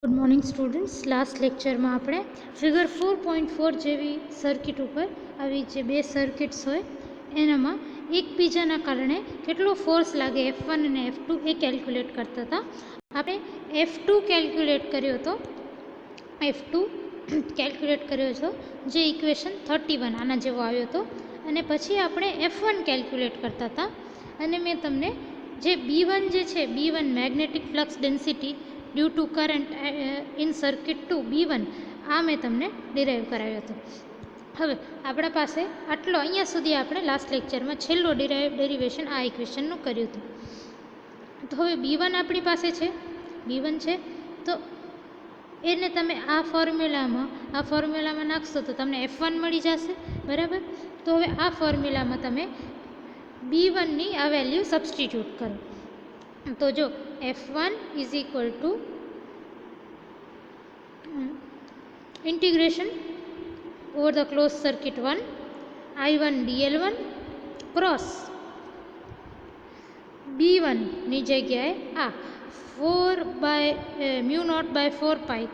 Good morning students. Last lecture में आपणे figure 4.4 जेवी सर्किट पर આવી જે બે સર્કિટ્સ હોય એનામાં એકબીજાના કારણે કેટલો ફોર્સ લાગે F1 અને F2 એ કેલ્ક્યુલેટ કરતા હતા. આપણે F2 કેલ્ક્યુલેટ કર્યો હતો, F2 કેલ્ક્યુલેટ કર્યો હતો જે ઇક્વેશન 31 આના જેવો આવ્યો હતો. અને પછી આપણે F1 કેલ્ક્યુલેટ કરતા હતા અને મેં તમને જે B1 જે છે B1 magnetic flux density due to current in circuit to B1 આ મેં તમને ડિરાઈવ કરાવ્યો હતો. હવે આપણા પાસે આટલો અહીંયા સુધી આપણે લાસ્ટ લેક્ચરમાં છેલ્લો ડેરિવેશન આ ઇક્વેશનનું કર્યું હતું. તો હવે B1 આપણી પાસે છે, B1 છે તો એને તમે આ ફોર્મ્યુલામાં નાખશો તો તમને F1 મળી જશે, બરાબર. તો હવે આ ફોર્મ્યુલામાં તમે B1ની આ વેલ્યુ સબસ્ટિટ્યૂટ કરો તો જો F1 is equal to integration over the close circuit 1 I1 dl1 cross B1 ની જગ્યાએ આ 4/μ0/4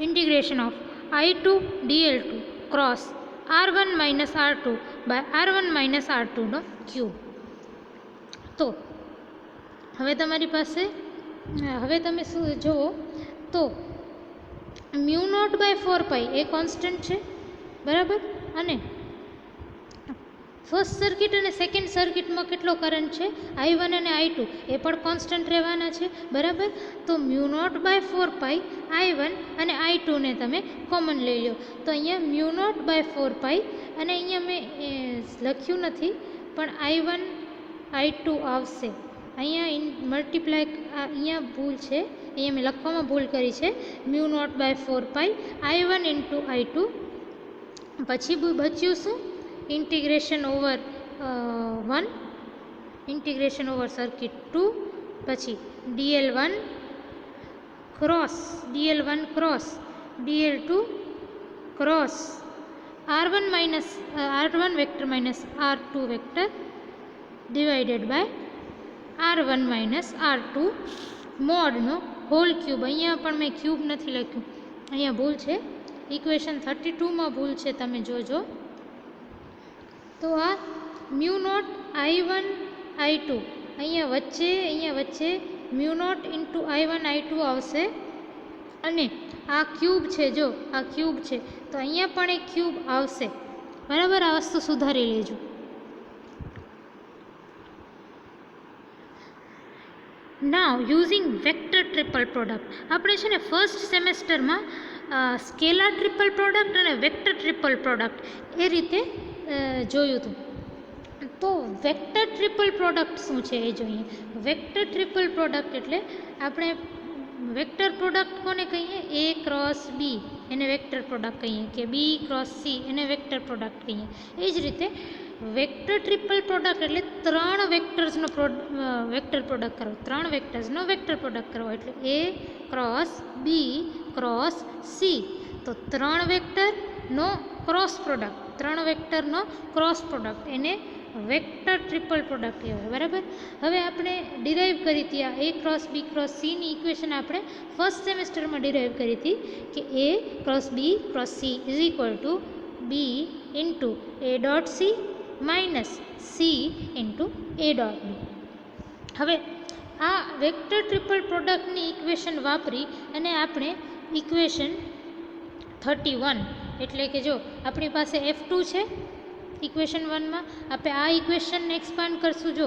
integration of I2 dl2 cross R1 - R2 R1 - R2 નો ક્યુબ. તો હવે તમારી પાસે હવે તમે શું જુઓ તો μ0/4 એ કોન્સ્ટન્ટ છે, બરાબર. અને ફર્સ્ટ સર્કિટ અને સેકન્ડ સર્કિટમાં કેટલો કરંટ છે I1 અને I2 એ પણ કોન્સ્ટન્ટ રહેવાના છે, બરાબર. તો μ0/4 I1 અને I2 ને તમે કોમન લઈ લો તો અહીંયા μ0/4 અને અહીંયા મેં લખ્યું નથી પણ I1 I2 આવશે. અહીંયા મલ્ટીપ્લાય અહીંયા ભૂલ છે, અહીંયા મેં લખવામાં ભૂલ કરી છે. μ0/4 I1 × I2 પછી બચ્યું શું integration over 1 integration over circuit 2 પછી dl1 cross dl2 cross R1 vector R2 vector divided by R1 - R2 મોડનો હોલ ક્યુબ. અહીંયા પણ મેં ક્યુબ નથી લખ્યું, અહીંયા ભૂલ છે, ઇક્વેશન 32માં ભૂલ છે, તમે જોજો. તો આ μ0 I1 I2 અહીંયા વચ્ચે μ0 × I1 I2 આવશે અને આ ક્યુબ છે, જો આ ક્યુબ છે તો અહીંયા પણ એક ક્યુબ આવશે, બરાબર. આ વસ્તુ સુધારી લેજો. નાવ યુઝિંગ વેક્ટર ટ્રિપલ પ્રોડક્ટ આપણે છે ને ફર્સ્ટ સેમેસ્ટરમાં સ્કેલાર ટ્રિપલ પ્રોડક્ટ અને વેક્ટર ટ્રિપલ પ્રોડક્ટ એ રીતે જોયું હતું. તો વેક્ટર ટ્રિપલ પ્રોડક્ટ શું છે એ જોઈએ. વેક્ટર ટ્રિપલ પ્રોડક્ટ એટલે આપણે વેક્ટર પ્રોડક્ટ કોને કહીએ, A ક્રોસ B એને વેક્ટર પ્રોડક્ટ કહીએ, કે B ક્રોસ C એને વેક્ટર પ્રોડક્ટ કહીએ. એ જ રીતે વેક્ટર ટ્રિપલ પ્રોડક્ટ એટલે ત્રણ વેક્ટર્સનો વેક્ટર પ્રોડક્ટ કરવો, ત્રણ વેક્ટર્સનો વેક્ટર પ્રોડક્ટ કરવો એટલે A cross B cross C. તો ત્રણ વેક્ટરનો ક્રોસ પ્રોડક્ટ એને વેક્ટર ટ્રિપલ પ્રોડક્ટ કહેવાય, બરાબર. હવે આપણે ડિરાઈવ કરી હતી આ A cross B cross C ની ઇક્વેશન આપણે ફર્સ્ટ સેમેસ્ટરમાં ડિરાઈવ કરી હતી કે A cross B cross C is equal two B into A dot C minus C into A dot B. હવે આ વેક્ટર ટ્રિપલ પ્રોડક્ટની ઇક્વેશન વાપરી અને આપણે ઇક્વેશન 31 એટલે કે જો આપણી પાસે F2 છે ઇક્વેશન 1માં, આપણે આ ઇક્વેશનને એક્સપાન્ડ કરશું. જો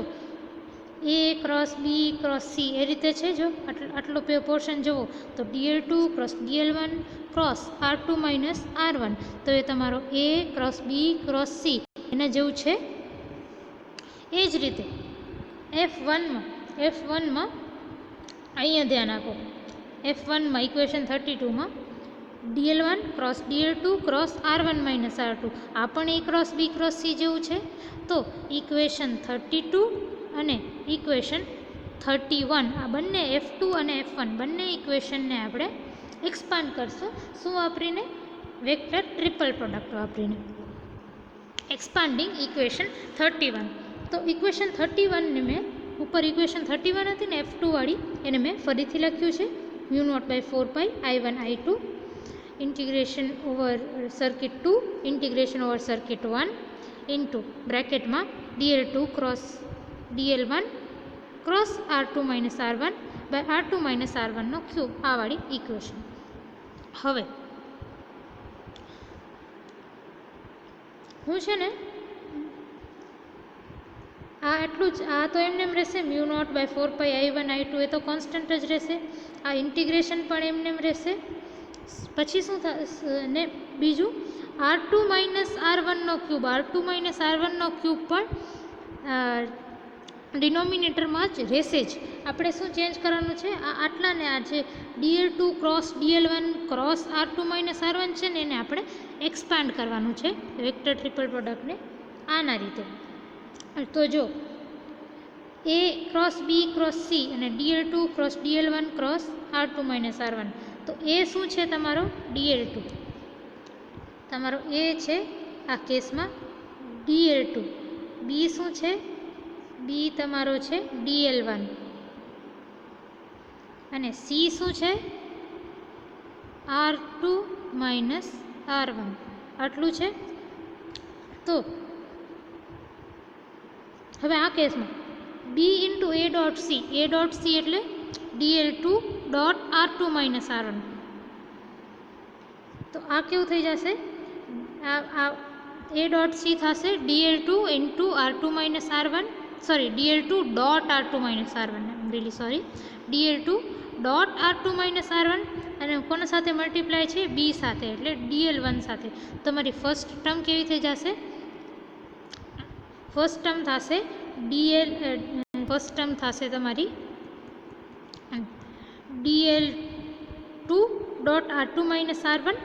A cross B cross C એ રીતે છે, જો આટલો પોર્શન જુઓ તો dl2 cross dl1 cross R2 - R1 તો એ તમારો A cross B cross C એના જેવું છે. એ જ રીતે F1માં અહીંયા ધ્યાન આપો, F1માં ઇક્વેશન 32માં dl1 cross dl2 cross R1 - R2 આ પણ A cross B cross C જેવું છે. તો ઇક્વેશન 32 અને ઇક્વેશન 31 આ બંને F2 અને F1 બંને ઇક્વેશનને આપણે એક્સપાન્ડ કરશું. શું વાપરીને? વેક્ટર ટ્રિપલ પ્રોડક્ટ વાપરીને. Expanding equation 31. તો ઇક્વેશન 31ને મેં ઉપર ઇક્વેશન 31 હતી ને F2 વાળી એને મેં ફરીથી લખ્યું છે mu naught by 4 pi I1 I2 integration over circuit 2 integration over circuit 1 into bracket में DL2 cross DL1 cross R2 minus R1 by R2 minus R1 નો ક્યુબ આ વાળી ઇક્વેશન. હવે હું છે ને આટલું જ, આ તો એમને એમ રહેશે, mu naught by 4 pi I1 I2 એ તો કોન્સ્ટન્ટ જ રહેશે. આ ઇન્ટિગ્રેશન પણ એમને એમ રહેશે. પછી શું થશે ને બીજું R2 માઇનસ R1 નો ક્યુબ, R2 માઇનસ R1 નો ક્યુબ પણ ડિનોમિનેટરમાં જ રહેશે જ. આપણે શું ચેન્જ કરવાનું છે, આ આટલાને આ જે DL2 cross DL1 cross R2 minus R1 છે ને એને આપણે એક્સપાન્ડ કરવાનું છે વેક્ટર ટ્રિપલ પ્રોડક્ટને આના રીતે. તો જો A cross B cross C અને DL2 cross DL1 cross R2 minus R1, તો A શું છે તમારો DL2, તમારો A છે આ કેસમાં DL2, B શું છે B તમારો છે DL1 અને C શું છે R2 માઇનસ R1 આટલું છે. તો હવે આ કેસમાં B into A dot C, A dot C એટલે DL2 dot R2 minus R1, તો આ કેવું થઈ જશે, આ A ડોટ C થશે DL2 into R2 minus R1, sorry DL2 dot R2 minus R1, really sorry, DL2 dot R2 minus R1 અને કોના સાથે મલ્ટીપ્લાય છે B સાથે એટલે DL1 સાથે. તમારી ફર્સ્ટ ટર્મ કેવી થઈ જશે, ફર્સ્ટ ટર્મ થશે ફર્સ્ટ ટર્મ થશે તમારી DL2 dot R2 minus R1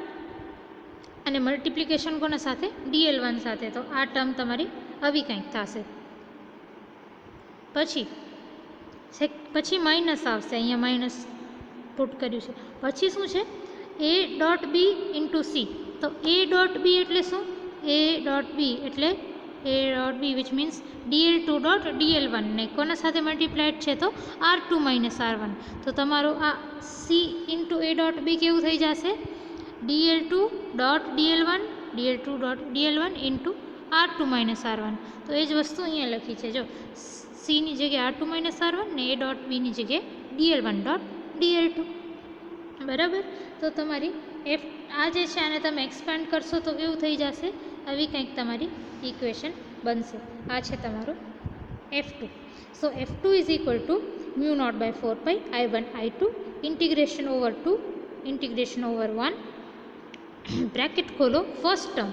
અને મલ્ટિપ્લિકેશન કોના સાથે DL1 સાથે, તો આ ટર્મ તમારી આવી કંઈક થશે. પછી માઇનસ આવશે, અહીંયા માઇનસ પુટ કર્યું છે. પછી શું છે A dot B into C, તો A ડોટ B એટલે શું, A ડોટ B એટલે A dot B which means DL2 dot DL1 ને કોના સાથે મલ્ટીપ્લાઇડ છે તો R2 માઇનસ R1, તો તમારું આ C into A dot B કેવું થઈ જશે DL2 dot DL1 DL2 dot DL1 into R2 minus R1. તો એ જ વસ્તુ અહીંયા લખી છે, જો Cની જગ્યાએ R2 માઇનસ R1 ને A ડોટ Bની જગ્યાએ DL1 ડોટ DL2, બરાબર. તો તમારી આ જે છે આને તમે એક્સપાન્ડ કરશો તો કેવું થઈ જશે, આવી કંઈક તમારી ઇક્વેશન બનશે. આ છે તમારું F2. So F2 is equal to mu naught by 4 pi I1 I2 integration over 2 integration over 1 bracket खोलो first term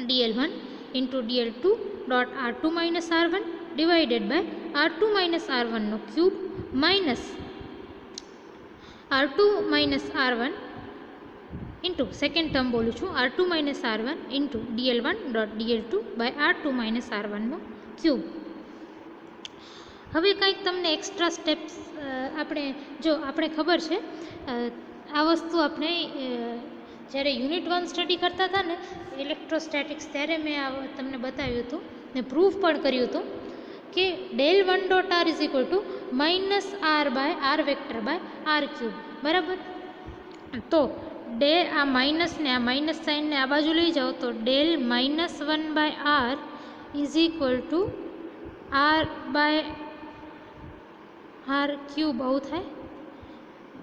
DL1 into DL2 dot R2 minus R1 divided by R2 minus R1 नो cube minus R2 minus R1 into second term बोलूँ छूँ R2 minus R1 into DL1 dot DL2 by R2 minus R1 नो cube. હવે કંઈક તમને extra steps આપણે જો આપણે ખબર છે આ વસ્તુ આપણે જ્યારે યુનિટ 1 સ્ટડી કરતા હતા ને ઇલેક્ટ્રોસ્ટેટિક્સ ત્યારે મેં આ તમને બતાવ્યું હતું ને પ્રૂફ પણ કર્યું હતું કે del 1 dot R is equal to minus R by R vector by R cube, બરાબર. તો ડેલ આ માઇનસને આ માઇનસ સાઇનને આ બાજુ લઈ જાઓ તો del minus 1 by R is equal to R by R cube આવું થાય.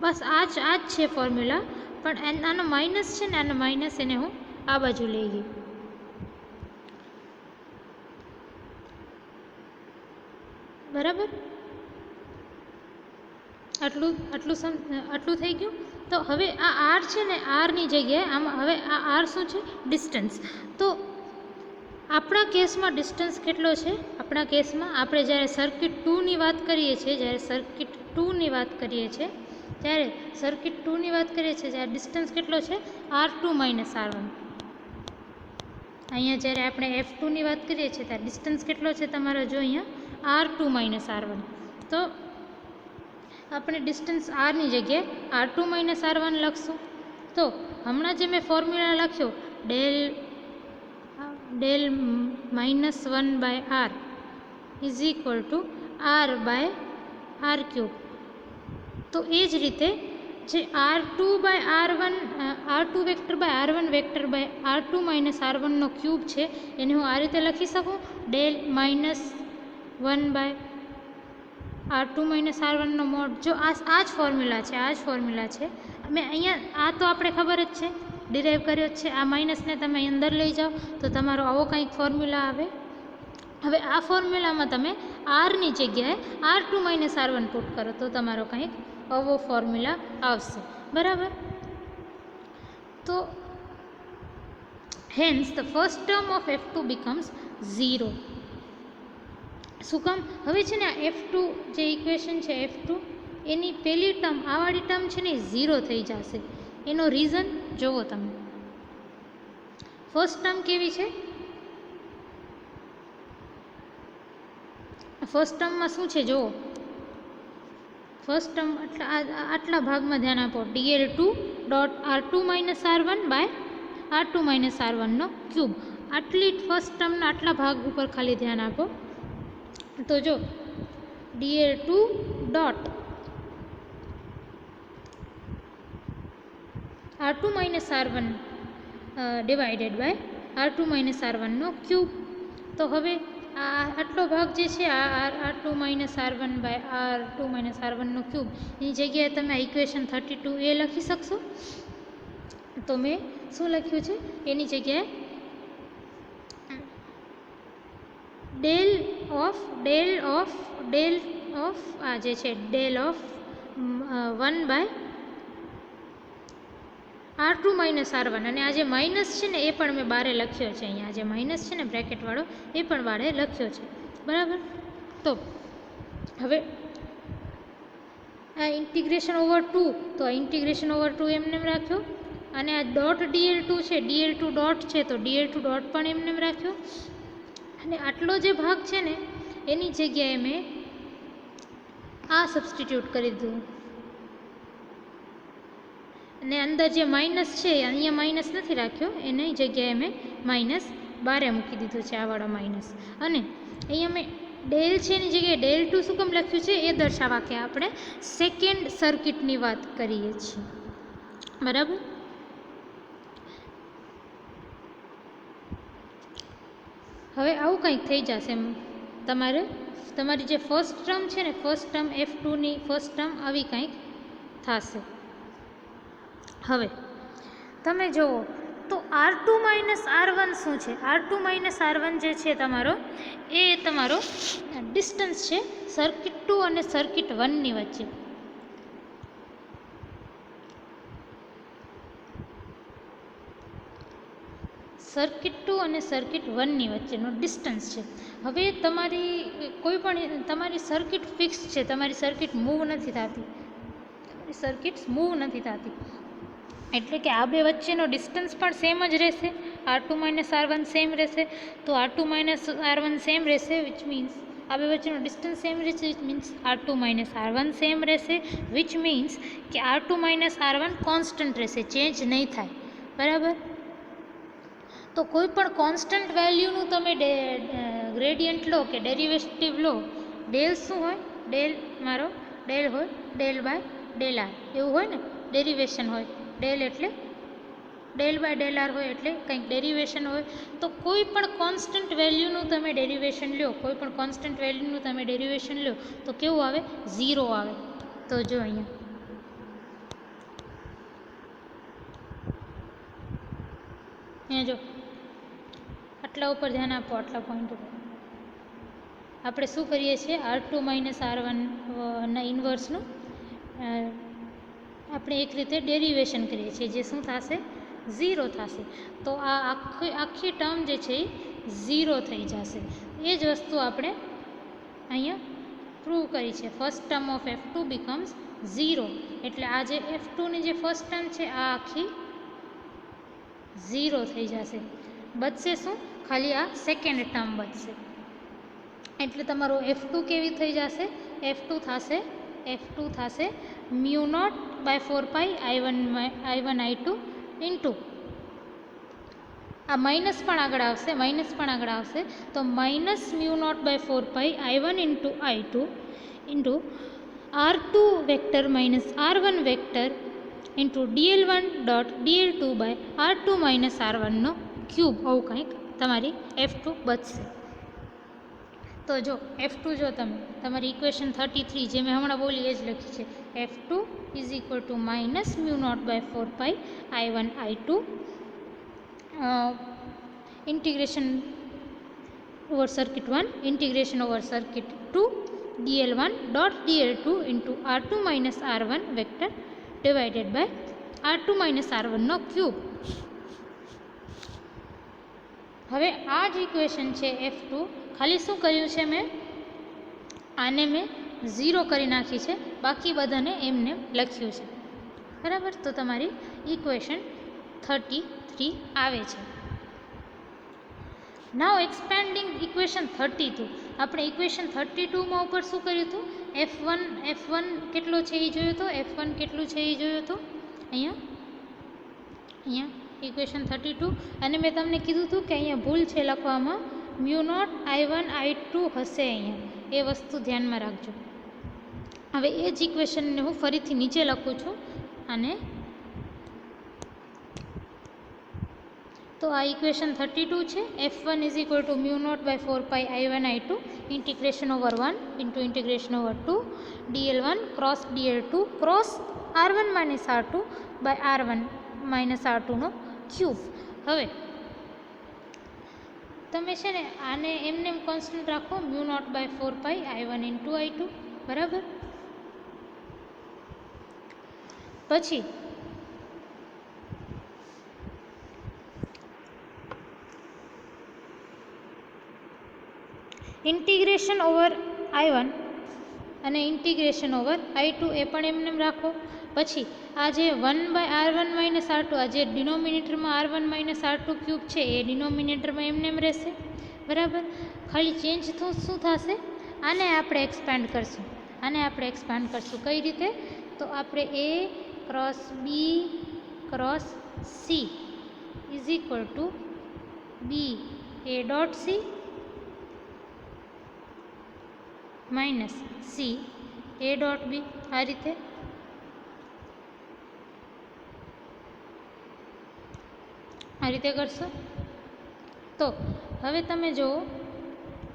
બસ આ જ છે ફોર્મ્યુલા, પણ આનો માઇનસ છે ને આનો માઇનસ એને હું આ બાજુ લઈ ગઈ, બરાબર. આટલું થઈ ગયું. તો હવે આ આર છે ને આરની જગ્યાએ આમાં હવે આ આર શું છે ડિસ્ટન્સ. તો આપણા કેસમાં ડિસ્ટન્સ કેટલો છે, આપણા કેસમાં આપણે જ્યારે સર્કિટ 2ની વાત કરીએ છીએ ત્યારે સર્કિટ 2ની વાત કરીએ છીએ ત્યારે ડિસ્ટન્સ કેટલો છે R2 માઇનસ R1. અહીંયા જ્યારે આપણે F2ની વાત કરીએ છીએ ત્યારે ડિસ્ટન્સ કેટલો છે તમારો, જો અહીંયા R2 માઇનસ R1. તો આપણે ડિસ્ટન્સ આરની જગ્યાએ R2 માઇનસ R1 લખશું. તો હમણાં જે મેં ફોર્મ્યુલા લખ્યો del minus 1 by R is equal to R by R cube. તો એ જ રીતે જે R2 vector by R1 vector by R2 minus R1નો ક્યુબ છે એને હું આ રીતે લખી શકું, del minus 1 by R2 minus R1નો મોડ. જો આ જ ફોર્મ્યુલા છે મેં અહીંયા, આ તો આપણે ખબર જ છે, ડિરાઈવ કર્યો જ છે. આ માઇનસને તમે અંદર લઈ જાઓ તો તમારો આવો કંઈક ફોર્મ્યુલા આવે. હવે આ ફોર્મ્યુલામાં તમે આરની જગ્યાએ R2 માઇનસ R1 પુટ કરો તો તમારો કંઈક આવો ફોર્મ્યુલા આવશે, બરાબર. તો hence the first term of F2 becomes 0. શું કામ? હવે છે ને આ F2 જે ઇક્વેશન છે F2 એની પહેલી ટર્મ, આવાળી ટર્મ છે ને 0 થઈ જશે. એનો રીઝન જુઓ તમે. ફર્સ્ટ ટર્મ કેવી છે? ફર્સ્ટ ટર્મમાં શું છે જુઓ. ફર્સ્ટ ટર્મ આટલા ભાગમાં ધ્યાન આપો, dl2 dot R2 minus R1 by R2 minus R1નો ક્યુબ. આટલી ફર્સ્ટ ટર્મના આટલા ભાગ ઉપર ખાલી ધ્યાન આપો. તો જો dl2 dot R2 minus R1 divided by R2 minus R1નો ક્યુબ. તો હવે આ આટલો ભાગ જે છે આ R2 minus R1 by R2 minus R1નો ક્યુબ, એની જગ્યાએ તમે આ ઇક્વેશન 32a લખી શકશો. તો મેં શું લખ્યું છે એની જગ્યાએ ડેલ ઓફ આ જે છે del of 1 by R2 minus R1, અને આ જે માઇનસ છે ને એ પણ મેં બારે લખ્યો છે. અહીંયા જે માઇનસ છે ને બ્રેકેટવાળો એ પણ બારે લખ્યો છે, બરાબર. તો હવે આ ઇન્ટિગ્રેશન ઓવર 2, તો આ ઇન્ટિગ્રેશન ઓવર 2 એમને રાખ્યો, અને આ ડોટ dl2 છે, dl2 ડોટ છે તો dl2 ડોટ પણ એમને રાખ્યો, અને આટલો જે ભાગ છે ને એની જગ્યાએ મેં આ સબસ્ટિટ્યૂટ કરી દીધું. અને અંદર જે માઇનસ છે અહીંયા માઇનસ નથી રાખ્યો, એની જગ્યાએ મેં માઇનસ બારે મૂકી દીધું છે, આવાળો માઇનસ. અને અહીંયા મેં ડેલ છે એની જગ્યાએ ડેલ2 શું કામ લખ્યું છે એ દર્શાવવા કે આપણે સેકન્ડ સર્કિટની વાત કરીએ છીએ, બરાબર. હવે આવું કંઈક થઈ જશે. તમારી જે ફર્સ્ટ ટર્મ છે ને, ફર્સ્ટ ટર્મ F2ની ફર્સ્ટ ટર્મ આવી કંઈક થશે. હવે તમે જુઓ તો R2 માઇનસ R1 શું છે? R2 માઇનસ R1 જે છે તમારો એ તમારો ડિસ્ટન્સ છે સર્કિટ 2 અને સર્કિટ 1ની વચ્ચે. સર્કિટ 2 અને સર્કિટ 1ની વચ્ચેનો ડિસ્ટન્સ છે. હવે તમારી સર્કિટ ફિક્સ છે, તમારી સર્કિટ મૂવ નથી થતી, એટલે કે આ બે વચ્ચેનો ડિસ્ટન્સ પણ સેમ જ રહેશે. R2 માઇનસ R1 સેમ રહેશે, તો R2 માઇનસ R1 સેમ રહેશે, વિચ મીન્સ આ બે વચ્ચેનો ડિસ્ટન્સ સેમ રહેશે, which means R2 minus R1 same રહેશે, વિચ મીન્સ કે R2 માઇનસ R1 કોન્સ્ટન્ટ રહેશે, ચેન્જ નહીં થાય, બરાબર. તો કોઈ પણ કોન્સ્ટન્ટ વેલ્યુનું તમે ગ્રેડિયન્ટ લો કે ડેરિવેટિવ લો, ડેલ શું હોય? ડેલ મારો ડેલ હોય, ડેલ બાય ડેલ આર એવું હોય ને, ડેરિવેશન હોય. ડેલ એટલે ડેલ બાય ડેલ આર હોય એટલે કંઈક ડેરિવેશન હોય. તો કોઈ પણ કોન્સ્ટન્ટ વેલ્યુનું તમે ડેરિવેશન લો, તો કેવું આવે? 0 આવે. તો જો અહીંયા જો આટલા ઉપર ધ્યાન આપો, આટલા પોઈન્ટ ઉપર આપણે શું કરીએ છીએ? R2 માઇનસ R1 ના ઇન્વર્સનું આપણે એક રીતે ડેરિવેશન કરીએ છીએ, જે શું થશે? 0 થશે. તો આ આખી ટર્મ જે છે એ 0 થઈ જશે. એ જ વસ્તુ આપણે અહીંયા પ્રૂવ કરી છે. First term of F2 becomes 0, એટલે આ જે F2ની જે ફર્સ્ટ ટર્મ છે આ આખી 0 થઈ જશે. બચશે શું? ખાલી આ સેકન્ડ ટર્મ બચશે. એટલે તમારો F2 કેવી થઈ જશે? F2 થશે μ0 by 4 pi I1 I2 into આ માઇનસ પણ આગળ આવશે, તો minus μ0 by 4 pi I1 into I2 into R2 vector minus R1 vector into dl1.dl2/r2 - r1 આવું કંઈક તમારી F2 બચશે. તો જો F2 જો તમે તમારી ઇક્વેશન 33 જે મેં હમણાં બોલી એ જ લખી છે. F2 is equal to -μ0/4 I1 I2 integration over circuit 1 integration over circuit 2 dl1.dl2 into r2 minus r1 vector divided by r2 minus r1 નો ક્યુબ. હવે આ જ ઇક્વેશન છે F2. ખાલી શું કર્યું છે મેં આને મેં 0 કરી નાખી છે, બાકી બધાને એમને લખ્યું છે. બરાબર. તો તમારી ઇક્વેશન 33 આવે છે. નાઉ એક્સપેન્ડિંગ ઇક્વેશન 32. આપણે ઇક્વેશન 32માં ઉપર શું કર્યું હતું? F1 કેટલો છે એ જોયું હતો. F1 કેટલું છે એ જોયું હતું અહીંયા ઇક્વેશન 32. અને મેં તમને કીધું હતું કે અહીંયા ભૂલ છે લખવામાં, μ0 I1 I2 હશે અહીંયા, એ વસ્તુ ધ્યાનમાં રાખજો. હવે એ જ ઇક્વેશનને હું ફરીથી નીચે લખું છું. અને તો આ ઇક્વેશન 32 છે. F1 is equal to μ0/4 I1 I2 integration over 1 into integration over 2 dl1 cross dl2 cross r1 minus r2 by r1 minus r2 નો ક્યુબ. હવે તમે છે ને આને એમને કોન્સ્ટન્ટ રાખો, μ0/4 I1 ઇન્ટુ I2. બરાબર. પછી ઇન્ટિગ્રેશન ઓવર I1 અને ઇન્ટિગ્રેશન ઓવર I2 એ પણ એમને રાખો. પછી આ જે 1/r1 માઇનસ r2 આ જે ડિનોમિનેટરમાં r1 માઇનસ r2 ક્યુબ છે એ ડિનોમિનેટરમાં એમને રહેશે. બરાબર. ખાલી ચેન્જ શું થશે? આને આપણે એક્સપાન્ડ કરશું. કઈ રીતે? તો આપણે A cross B cross C is equal two B A dot C minus C A dot B. આ રીતે કરશો. તો હવે તમે જુઓ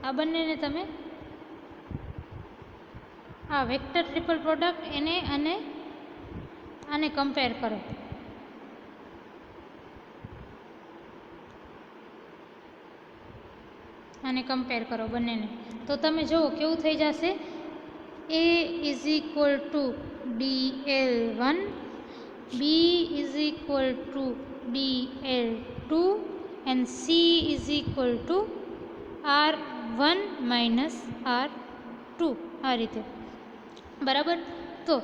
આ બંનેને તમે આ વેક્ટર ટ્રિપલ પ્રોડક્ટ એને અને આને કમ્પેર કરો. બંનેને. તો તમે જુઓ કેવું થઈ જશે. A is equal two dl1, B is equal two dl2 and C is equal two r1 minus r2. આ રીતે. બરાબર. તો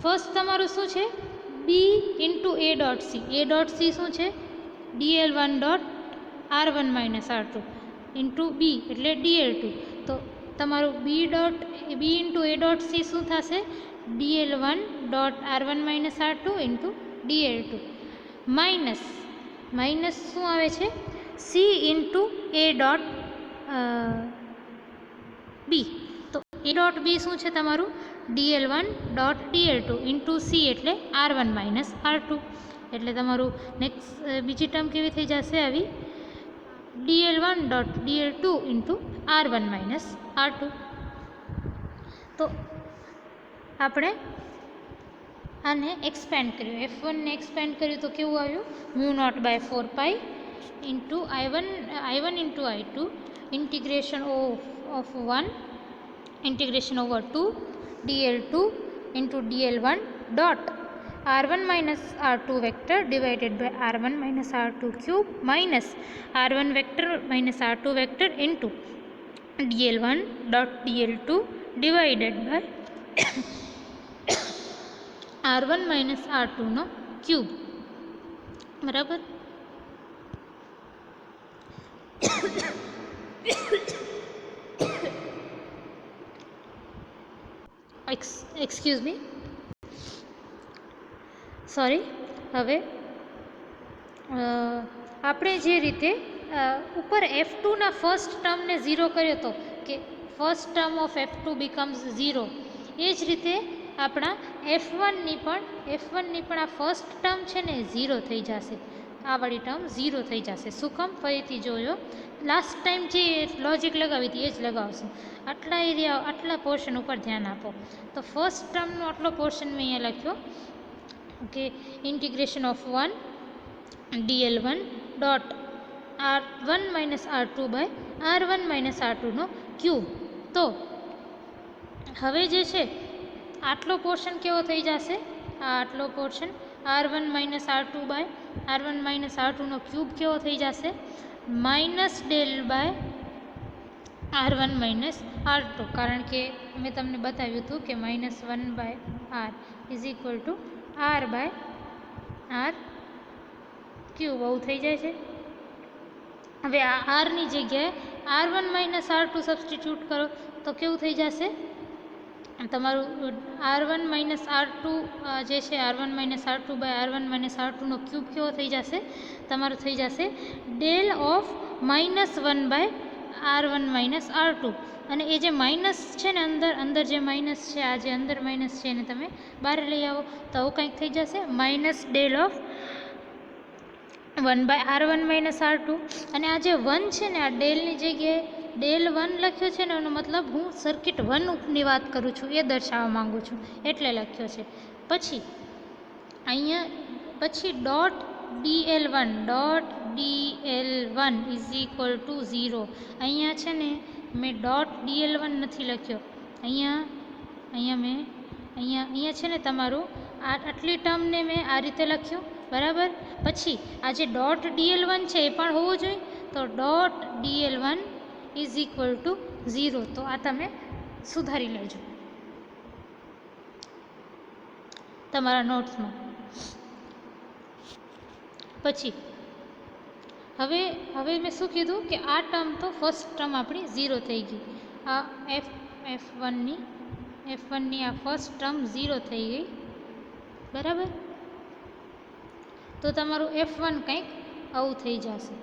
ફર્સ્ટ તમારું શું છે? B into A dot C. A dot C શું છે? dl1 dot r1 minus r2 into B એટલે dl2. તો તમારું B into A dot C શું થશે? dl1 dot r1 minus r2 into dl2 minus શું આવે છે? C into A dot B. તો A ડોટ B શું છે તમારું? dl1 dot dl2 into C એટલે r1 માઇનસ r2. એટલે તમારું નેક્સ્ટ બીજી ટર્મ કેવી થઈ જશે? આવી dl1 dot dl2 into r1 minus r2. તો આપણે આને એક્સપેન્ડ કર્યું, F1ને એક્સપેન્ડ કર્યું તો કેવું આવ્યું? μ0/4 into I1 into I2 integration of 1 integration over 2 dl2 into dl1 dot r1 minus r2 vector divided by r1 minus r2 cube minus r1 vector minus r2 vector into dl1 dot dl2 divided by r1 minus r2 નો cube. બરાબર. Excuse me, sorry. હવે આપણે જે રીતે ઉપર F2ના first ટર્મને 0 કર્યો હતો કે first term of F2 becomes 0, એ જ રીતે આપણા F1ની પણ F1ની પણ આ ફર્સ્ટ ટર્મ છે ને 0 થઈ જશે, આ વાળી ટર્મ 0 થઈ જશે. શું કામ? ફરીથી જોજો, લાસ્ટ ટાઈમ જે લોજિક લગાવી હતી એ જ લગાવશું. આટલા એરિયા, આટલા પોર્શન ઉપર ધ્યાન આપો. તો ફર્સ્ટ ટર્મનો આટલો પોર્શન મેં અહીંયા લખ્યો કે integration of 1 dl1 dot r1 minus r2 by r1 minus r2 નો ક્યુબ. તો હવે જે છે આટલો પોર્શન કેવો થઈ જશે? આ આટલો portion r1 minus r2 by r1 minus r2 નો ક્યુબ કેવો થઈ જશે? Minus del by r1 minus r2, કારણ કે મેં તમને બતાવ્યું હતું કે minus 1 by r is equal to r by r cube, આવું થઈ જાય છે. હવે આ આરની જગ્યાએ r1 માઇનસ r2 સબસ્ટિટ્યૂટ કરો તો કેવું થઈ જશે? તમારું r1 માઇનસ r2 જે છે r1 minus r2 by r1 minus r2 નો ક્યુબ કેવો થઈ જશે? તમારું થઈ જશે del of minus 1 by r1 minus r2. અને એ જે માઇનસ છે ને અંદર જે માઇનસ છે, આ જે અંદર માઇનસ છે એને તમે બહાર લઈ આવો તો આવું કંઈક થઈ જશે minus del of 1 by r1 minus r2. અને આ જે 1 છે ને, આ ડેલની જગ્યાએ ડેલ 1 લખ્યો છે ને, એનો મતલબ હું સર્કિટ 1ની વાત કરું છું એ દર્શાવવા માગું છું એટલે લખ્યો છે. પછી અહીંયા પછી dot dl1 is equal two 0. અહીંયા છે ને મેં ડોટ dl1 નથી લખ્યો, અહીંયા છે ને તમારું આટલી ટર્મને મેં આ રીતે લખ્યું, બરાબર. પછી આ જે ડોટ dl1 છે એ પણ હોવું જોઈએ, તો dot dl1 is equal two 0. તો આ તમે સુધારી લેજો તમારા નોટ્સમાં. પછી હવે મેં શું કીધું કે આ ટર્મ તો ફર્સ્ટ ટર્મ આપણી 0 થઈ ગઈ. આ F1ની આ ફર્સ્ટ ટર્મ 0 થઈ ગઈ, બરાબર. તો તમારું F1 કંઈક આવું થઈ જશે.